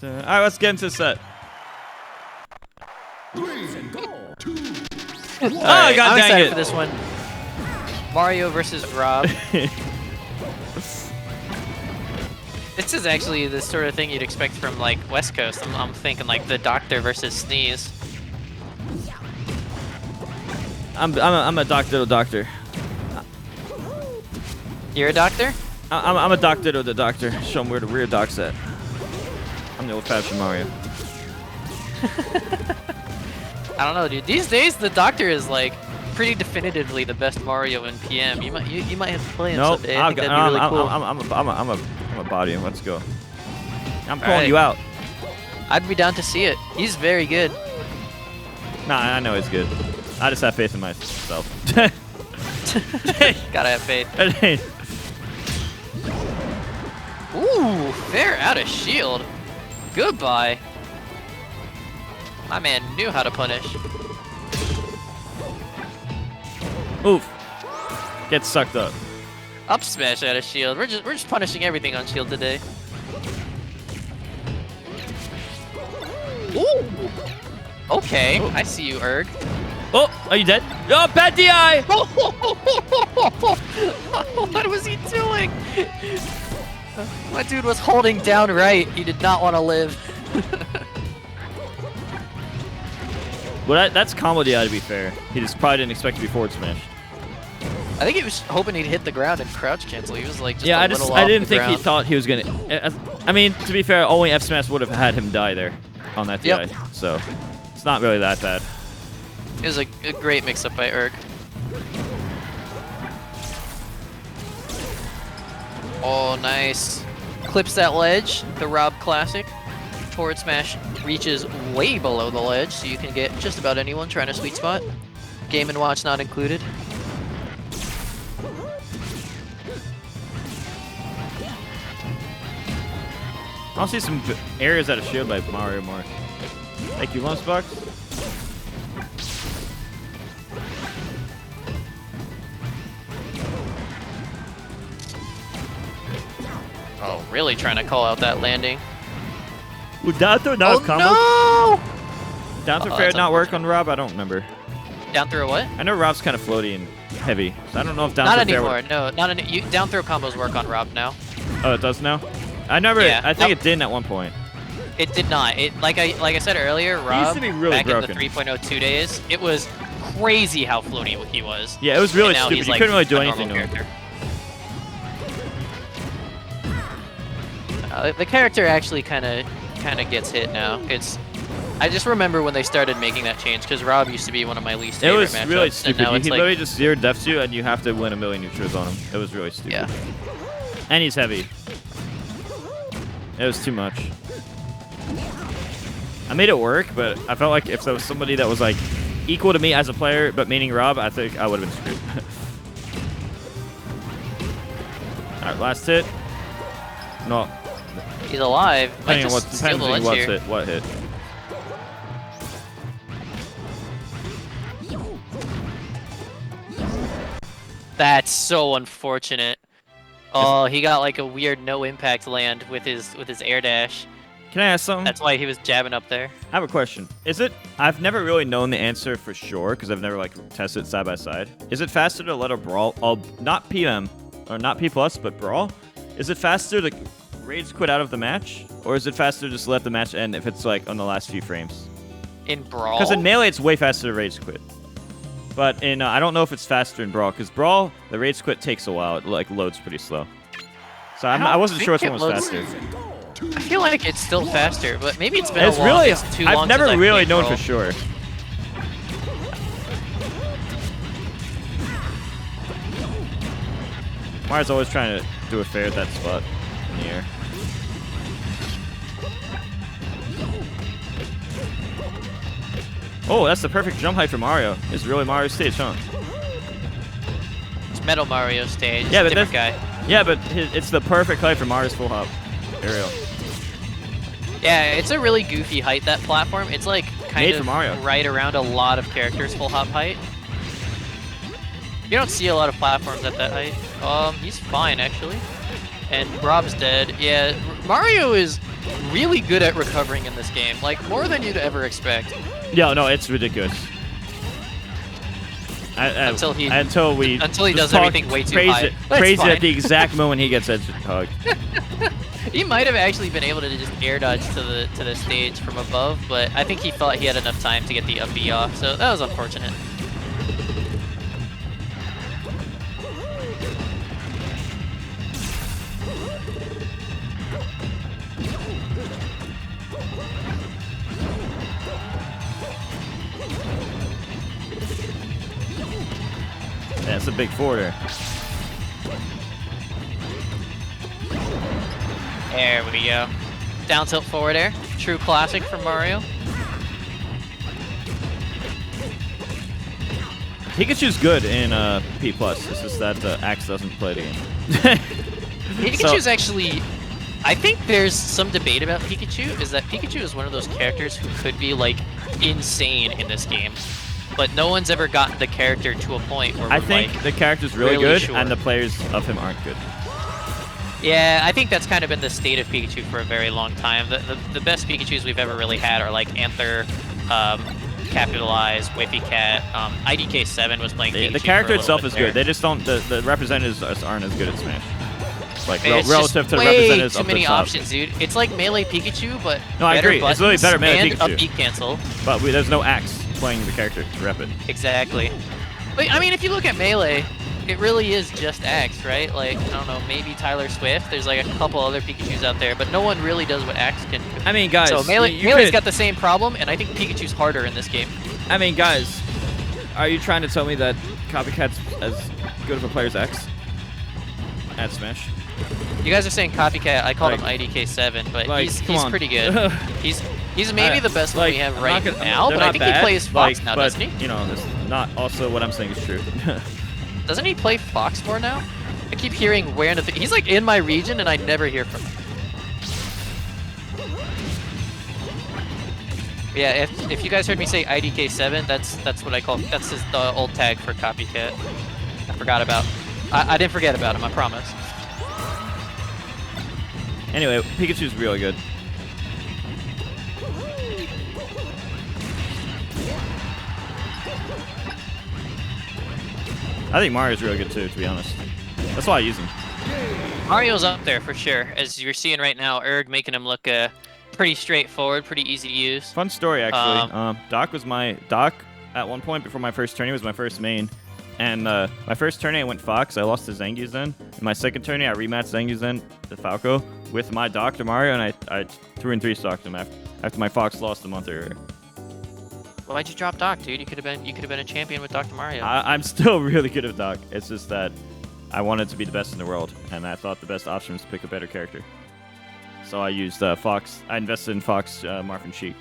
Alright, let's get into the set. Right, God I'm dang excited it. for this one. Mario versus Rob. This is actually the sort of thing you'd expect from like West Coast. I'm thinking like the Doctor versus Sneeze. I'm a doctor to doctor. You're a doctor? I'm a doctor to the doctor. Show him where the rear doc's at. I'm the old-fashioned Mario. I don't know, dude. These days, the Doctor is like pretty definitively the best Mario in PM. You might have to play him someday. I think that'd be really cool. I'm a body him. Let's go. I'm calling right. you out. I'd be down to see it. He's very good. Nah, I know he's good. I just have faith in myself. Gotta have faith. Ooh, fair out of shield. Goodbye. My man knew how to punish. Oof. Get sucked up. Up smash out of shield. We're just punishing everything on shield today. Ooh. Okay, oh. I see you, Erg. Oh, are you dead? Oh, bad DI! What was he doing? My dude was holding down right. He did not want to live. Well, that's combo DI to be fair. He just probably didn't expect to be forward smashed. I think he was hoping he'd hit the ground and crouch cancel. He was like, just yeah, a little I off didn't the think ground. he thought he was gonna. I mean, to be fair, only F smash would have had him die there on that DI. Yep. So it's not really that bad. It was a great mix-up by Erg. Oh, nice. Clips that ledge, the Rob classic. Forward smash reaches way below the ledge, so you can get just about anyone trying to sweet spot. Game & Watch not included. I'll see some areas out of shield by Mario more. Thank you, Lunchbox. Oh, really trying to call out that landing. Would down throw not have combo? No! Down throw fair not work on Rob? I don't remember. Down throw what? I know Rob's kind of floaty and heavy, so I don't know if down not throw fair anymore. would... No, not any. Down throw combos work on Rob now. Oh, it does now? I never. Yeah. I think it didn't at one point. It did not. It like I said earlier, Rob used to be really back broken. in the 3.02 days, it was crazy how floaty he was. Yeah, it was really And now stupid. he's You like couldn't really do a anything to normal him. character. The character actually kind of gets hit now. I just remember when they started making that change because Rob used to be one of my least favorite matchups. It was really stupid. And now He it's like, literally just zero deaths you, and you have to win a million neutrals on him. It was really stupid. yeah. And he's heavy. It was too much. I made it work, but I felt like if there was somebody that was like equal to me as a player, but meaning Rob, I think I would have been screwed. All right, last hit. No. He's alive. Might Depending on just steal the ledge here. what hit. That's so unfortunate. Oh, he got like a weird no impact land with his air dash. Can I ask something? That's why he was jabbing up there. I have a question. I've never really known the answer for sure because I've never like tested side by side. Is it faster to let a brawl, not PM or not P+, but brawl? Is it faster to rage quit out of the match, or is it faster to just let the match end if it's like on the last few frames? In brawl? Because in melee it's way faster to rage quit. But in I don't know if it's faster in brawl because brawl the rage quit takes a while. It like loads pretty slow. So I wasn't sure which one was faster. I feel like it's still faster, but maybe it's been It's a long, really. it's too long I've never since really played known brawl. for sure. Mario's always trying to do a fair at that spot in the air. Oh, that's the perfect jump height for Mario. It's really Mario's stage, huh? It's Metal Mario stage. It's Yeah, a but different guy. Yeah, but it's the perfect height for Mario's full hop aerial. Yeah, it's a really goofy height, that platform. It's like kind Made for of Mario. right around a lot of characters' full hop height. You don't see a lot of platforms at that height. He's fine, actually. And Rob's dead. Yeah, Mario is really good at recovering in this game, like more than you'd ever expect. Yeah, no, it's ridiculous. Until he does everything way too high. Crazy at the exact moment he gets edge hugged. He might have actually been able to just air dodge to the stage from above, but I think he thought he had enough time to get the up B off, so that was unfortunate. Yeah, it's a big forwarder. There we go. Down tilt forward air. True classic from Mario. Pikachu's good in P+. It's just that Axe doesn't play the game. Pikachu's actually... I think there's some debate about Pikachu, is that Pikachu is one of those characters who could be, like, insane in this game. But no one's ever gotten the character to a point where I think like, the character's really good, and the players of him aren't good. Yeah, I think that's kind of been the state of Pikachu for a very long time. The best Pikachus we've ever really had are like Anther, Capitalize, Whiffy Cat, IDK7 was playing Pikachu The character for a itself bit is there. good. They just don't. The representatives aren't as good at Smash. Like It's relative just to the way representatives too of the many top. options, dude. It's like melee Pikachu, but No, I agree. It's literally better melee and Pikachu. up B cancel. But there's no Axe playing the character to rep it. Exactly. But I mean, if you look at melee, it really is just Axe, right? Like, I don't know, maybe Tyler Swift. There's like a couple other Pikachus out there, but no one really does what Axe can do. I mean, guys. So melee's got the same problem, and I think Pikachu's harder in this game. I mean, guys, are you trying to tell me that Copycat's as good of a player as X at Smash? You guys are saying Copycat. I called him IDK7, but like, he's come on. pretty good. He's maybe the best one we have right now, they're but I not think he bad, plays Fox like, now, but, doesn't he? You know, it's not also what I'm saying is true. Doesn't he play Fox more now? I keep hearing where in the he's like in my region, and I never hear from him. Yeah, if you guys heard me say IDK7, that's what I call that's the old tag for Copycat. I forgot about. I didn't forget about him. I promise. Anyway, Pikachu's really good. I think Mario's really good too, to be honest. That's why I use him. Mario's up there for sure, as you're seeing right now. Erg making him look pretty straightforward, pretty easy to use. Fun story, actually. Doc at one point before my first tourney was my first main. And my first tourney I went Fox. I lost to Zangief then. In my second tourney I rematched Zangief then to Falco with my Doc to Mario, and I 2-3 stocked him after my Fox lost a month earlier. Why'd you drop Doc, dude? You could have been a champion with Dr. Mario. I'm still really good at Doc. It's just that I wanted to be the best in the world, and I thought the best option was to pick a better character. So I used Fox. I invested in Fox, Marth and Sheik.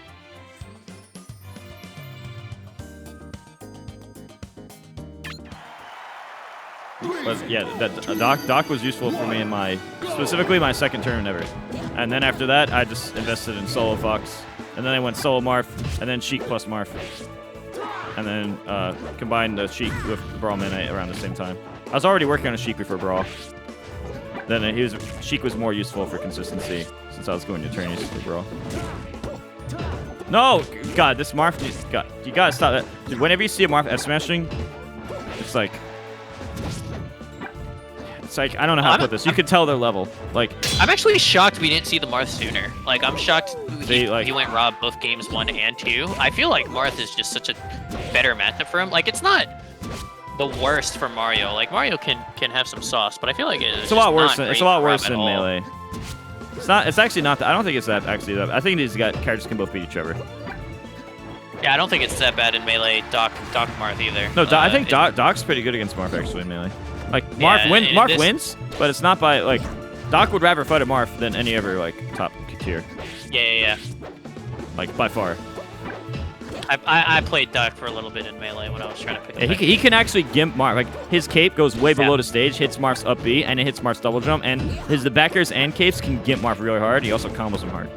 Doc was useful for me in specifically my second turn ever. And then after that, I just invested in solo Fox. And then I went solo Marth, and then Sheik plus Marth. And then combined the Sheik with Brawl Midnight around the same time. I was already working on a Sheik before Brawl. Then Sheik was more useful for consistency since I was going to tourneys for Brawl. No! God, this Marth, you gotta stop that. Dude, whenever you see a Marth S-smashing, it's like, I don't know how to put this. You could tell their level. Like, I'm actually shocked we didn't see the Marth sooner. Like, I'm shocked he went Rob both games 1 and 2. I feel like Marth is just such a better matchup for him. Like, it's not the worst for Mario. Like, Mario can have some sauce, but I feel like it's a lot worse than Melee. It's actually not that. I don't think it's that actually. I think these characters can both beat each other. Yeah, I don't think it's that bad in Melee. Doc Marth either. No, I think Doc's pretty good against Marth actually in Melee. Like Marth wins, but it's not by like Doc would rather fight a Marth than any other like top tier. Yeah. Like by far. I played Doc for a little bit in Melee when I was trying to pick him. He can actually gimp Marth. Like his cape goes way below the stage, hits Marth's up B, and it hits Marth's double jump. And the backers and capes can gimp Marth really hard. He also combos him hard.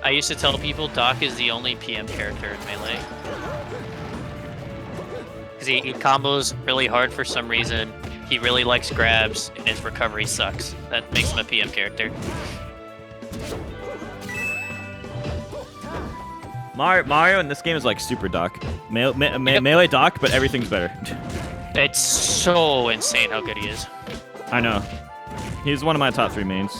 I used to tell people Doc is the only PM character in Melee. Because he combos really hard for some reason. He really likes grabs, and his recovery sucks. That makes him a PM character. Mario in this game is like super Doc. Melee Doc, but everything's better. It's so insane how good he is. I know. He's one of my top 3 mains.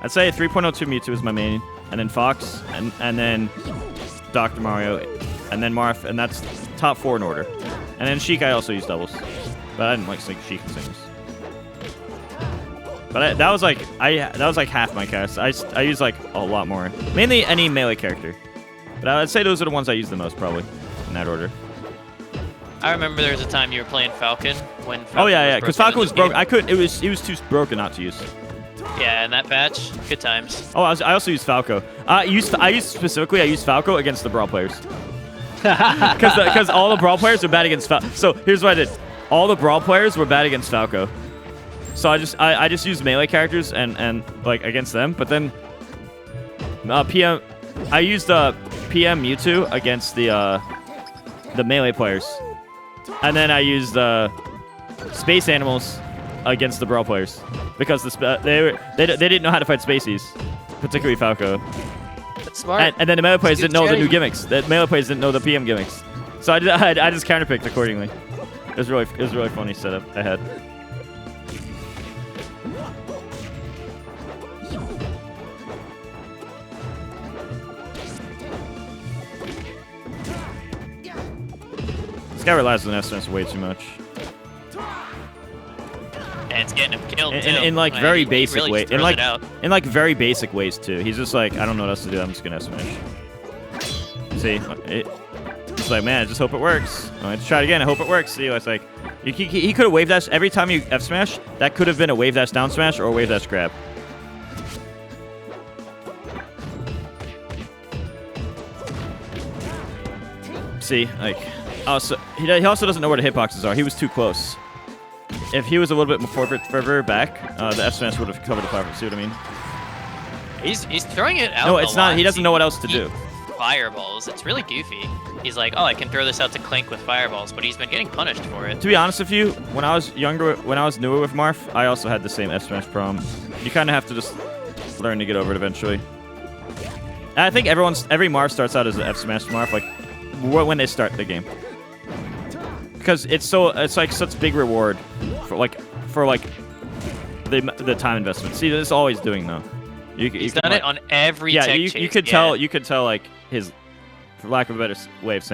I'd say 3.02 Mewtwo is my main, and then Fox, and then Dr. Mario, and then Marth, and that's top 4 in order. And then Sheik I also use doubles, but I didn't like Sheik and singles. But that was like half my cast. I use like a lot more, mainly any melee character. But I'd say those are the ones I use the most probably, in that order. I remember there was a time you were playing Falcon when. Falcon oh yeah, because Falcon was broke. game. I couldn't. He was too broken not to use. Yeah, in that patch, good times. Oh, I also used Falco. I used Falco against the Brawl players. Because all the Brawl players are bad against Falco. So here's what I did. All the Brawl players were bad against Falco. So I just used melee characters and like against them. But then PM, I used PM Mewtwo against the melee players. And then I used Space Animals against the Brawl players because they didn't know how to fight Spaceys, particularly Falco. That's smart. And then the melee players That's didn't know the new strategy. gimmicks. The melee players didn't know the PM gimmicks. So I just counterpicked accordingly. It was really funny setup I had. This guy relies on SMS way too much. And it's getting him killed too. In like Like, very he basic really way. throws it out. In like very basic ways too. He's just like, I don't know what else to do. I'm just gonna smash. See, it's like, man, I just hope it works. Let's try it again. I hope it works. See, it's like, he could have wave dash every time you F smash. That could have been a wave dash down smash or a wave dash grab. See, like, also he also doesn't know where the hitboxes are. He was too close. If he was a little bit more further back, the F smash would have covered the platform. See what I mean? He's throwing it out. No, it's a not. lot. He doesn't know what else to do. Fireballs. It's really goofy. He's like, oh, I can throw this out to Clink with fireballs, but he's been getting punished for it. To be honest with you, when I was younger, when I was newer with Marth, I also had the same F smash problem. You kind of have to just learn to get over it eventually. And I think every Marth starts out as an F smash Marth, like when they start the game, because it's like such big reward for the time investment. See, this is all he's doing though. He's done it on every tech chase. You could tell like his, for lack of a better way of saying.